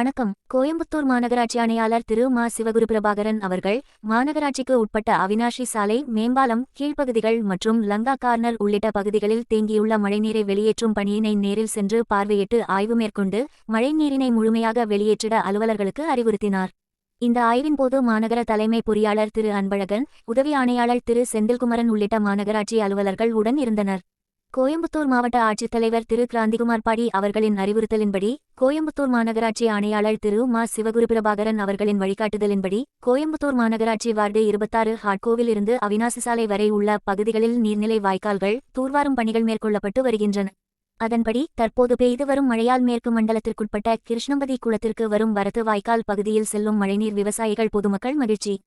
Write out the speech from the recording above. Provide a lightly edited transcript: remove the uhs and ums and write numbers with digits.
வணக்கம். கோயம்புத்தூர் மாநகராட்சி ஆணையாளர் திரு மா. சிவகுருபிரபாகரன் அவர்கள் மாநகராட்சிக்கு உட்பட்ட அவினாஷி சாலை, மேம்பாலம், கீழ்ப்பகுதிகள் மற்றும் லங்கா கார்னர் உள்ளிட்ட பகுதிகளில் தேங்கியுள்ள மழைநீரை வெளியேற்றும் பணியினை நேரில் சென்று பார்வையிட்டு ஆய்வு மேற்கொண்டு மழைநீரினை முழுமையாக வெளியேற்றிட அலுவலர்களுக்கு அறிவுறுத்தினார். இந்த ஆய்வின் போது மாநகர தலைமை பொறியாளர் திரு அன்பழகன், உதவி ஆணையாளர் திரு செந்தில்குமரன் உள்ளிட்ட மாநகராட்சி அலுவலர்கள் உடன் இருந்தனர். கோயம்புத்தூர் மாவட்ட ஆட்சித்தலைவர் திரு கிராந்திகுமார் பாடி அவர்களின் அறிவுறுத்தலின்படி, கோயம்புத்தூர் மாநகராட்சி ஆணையாளர் திரு மா. சிவகுருபிரபாகரன் அவர்களின் வழிகாட்டுதலின்படி, கோயம்புத்தூர் மாநகராட்சி வார்டு 26 ஹாட்கோவில் இருந்து அவினாசி சாலை வரை உள்ள பகுதிகளில் நீர்நிலை வாய்க்கால்கள் தூர்வாரும் பணிகள் மேற்கொள்ளப்பட்டு வருகின்றன. அதன்படி, தற்போது பெய்து வரும் மழையால் மேற்கு மண்டலத்திற்குட்பட்ட கிருஷ்ணம்பதி குளத்திற்கு வரும் வரத்து வாய்க்கால் பகுதியில் செல்லும் மழைநீர் விவசாயிகள், பொதுமக்கள் மகிழ்ச்சி